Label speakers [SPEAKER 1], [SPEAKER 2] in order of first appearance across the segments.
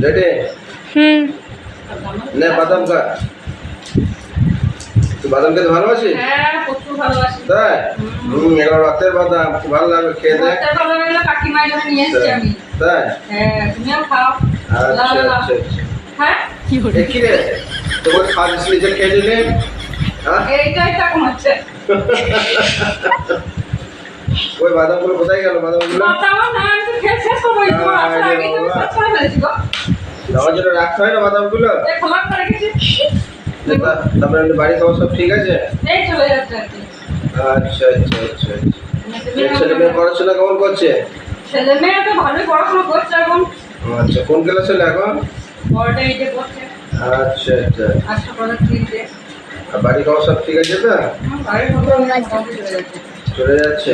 [SPEAKER 1] ready ले बादाम का तो बादाम के ভালোবাসি
[SPEAKER 2] হ্যাঁ কত ভালোবাসি
[SPEAKER 1] তাই এগুলো রাতের বাদাম খুব ভালো লাগে খেতে
[SPEAKER 2] রাতের বাদাম এগুলো কাকিমার জন্য নিয়ে এসেছি আমি
[SPEAKER 1] তাই
[SPEAKER 2] হ্যাঁ তুমিও খাও
[SPEAKER 1] আচ্ছা আচ্ছা
[SPEAKER 2] হ্যাঁ
[SPEAKER 1] কি হলো কি রে তোমার খাওয়া ছিল যে খেয়ে নিলে হ্যাঁ
[SPEAKER 2] এইটাই তো কমাচ্ছে
[SPEAKER 1] ওই বাদামগুলো কোথায় গেল বাদামগুলো
[SPEAKER 2] বাদাম না আমি তো খেয়ে শেষ করবো একটু আগে তো শেষ করে ফেলেছি গো
[SPEAKER 1] যাওয়ার জন্য রাখতে হয় না বাদামগুলো
[SPEAKER 2] এই খোলা করে রেখেছি
[SPEAKER 1] তারপরে বাড়ি খাওয়া সব ঠিক আছে
[SPEAKER 2] এই চলে যাচ্ছে আর কি
[SPEAKER 1] আচ্ছা আচ্ছা আচ্ছা ছেলে মেয়ে পড়াশোনা কেমন করছে
[SPEAKER 2] ছেলে মেয়ে তো ভালোই পড়াশোনা করছে এখন
[SPEAKER 1] আচ্ছা কোন ক্লাসে চলে এখন
[SPEAKER 2] বড়টা এইটে করছে
[SPEAKER 1] আচ্ছা আচ্ছা
[SPEAKER 2] আজকে পড়া তিনটে
[SPEAKER 1] আর বাড়ি খাওয়া সব ঠিক আছে তো
[SPEAKER 2] বাড়ির খবর
[SPEAKER 1] চলে যাচ্ছে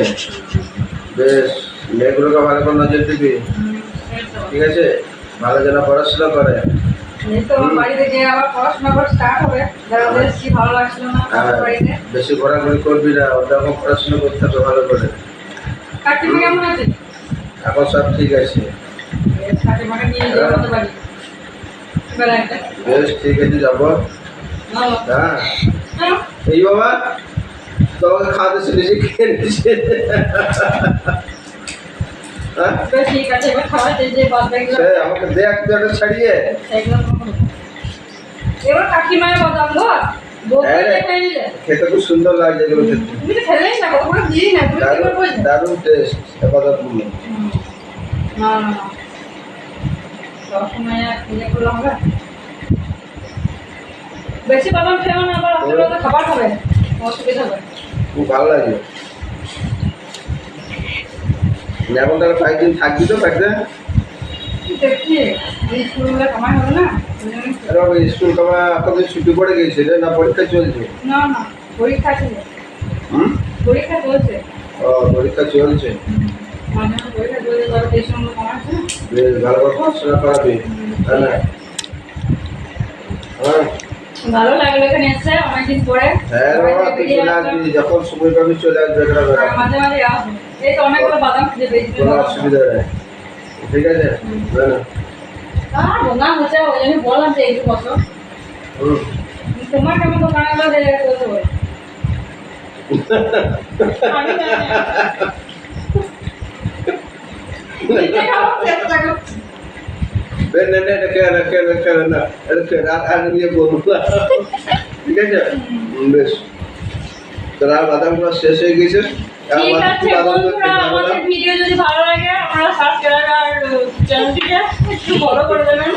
[SPEAKER 1] বেশ মেয়েগুলোকে ভালো করে নজর দিবি ঠিক আছে ভালো যেন পড়াশোনা করে
[SPEAKER 2] এই তো বাড়িতে গিয়ে আবার পড়াশোনা করে স্টার্ট হবে বেশ কি ভালো লাগছিল না বাড়িতে
[SPEAKER 1] বেশি ঘোরাঘুরি করবি না ওরকম পড়াশোনা করতে হবে ভালো করে
[SPEAKER 2] কাকিমা কেমন আছে
[SPEAKER 1] এখন সব ঠিক আছে
[SPEAKER 2] কাকিমাকে নিয়ে যাবো তো বাড়ি বেড়াইতে
[SPEAKER 1] বেশ ঠিক আছে যাবো হ্যাঁ এই বাবা তোমাকে খাওয়াতে শুনেছি খেয়ে নিয়েছে হ্যাঁ
[SPEAKER 2] ঠিক আছে এবার খাওয়াতে যে বাদ বাকিগুলো
[SPEAKER 1] আমাকে দে একটা ছাড়িয়ে
[SPEAKER 2] এবার কাকিমায় বাদাম গো
[SPEAKER 1] খেতে খুব সুন্দর লাগছে এগুলো খেতে
[SPEAKER 2] তুমি তো খেলেই না কখনো দিই না তুমি কি করে বলছো
[SPEAKER 1] দারুণ টেস্ট বাদামগুলো
[SPEAKER 2] না না সবসময় আর খেলে করলে হবে বেশি বাদাম খেও না আবার আপনারা খাবার খাবে অসুবিধা হবে
[SPEAKER 1] খুব ভালো লাগে এখন তাহলে কয়েকদিন থাকবি তো বাড়িতে
[SPEAKER 2] দেখছি স্কুলগুলো কামাই হবে না
[SPEAKER 1] আরে স্কুল কামা আপনাদের ছুটি পড়ে গেছে রে না পরীক্ষা চলছে
[SPEAKER 2] না না পরীক্ষা ছিল পরীক্ষা চলছে
[SPEAKER 1] ও পরীক্ষা চলছে
[SPEAKER 2] মাঝে মাঝে পরীক্ষা চলছে ধরো দেশগুলো কামাচ্ছে
[SPEAKER 1] বেশ ভালো করে পড়াশোনা করাবি তাই না হ্যাঁ
[SPEAKER 2] ভালো লাগলো এখানে এসে অনেকদিন পরে
[SPEAKER 1] হ্যাঁ বাবা তুই চলে আসবি যখন সময় পাবি চলে আসবে
[SPEAKER 2] মাঝে মাঝে আসবো এই তো অনেকগুলো বাদাম খুঁজে পেয়েছি
[SPEAKER 1] কোনো অসুবিধা নেই ঠিক আছে
[SPEAKER 2] বোনা হচ্ছে ওই জন্য বললাম যে একটু বসো তোমার কেমন দোকানগুলো দেখে করতে হবে আমি
[SPEAKER 1] ঠিক আছে বেশ তোরা বাদামগুলো শেষ হয়ে গেছে
[SPEAKER 2] ঠিক আছে বন্ধুরা আমাদের ভিডিও যদি ভালো লাগে আপনারা সাবস্ক্রাইব আর চ্যানেলটিকে একটু ফলো করে দেবেন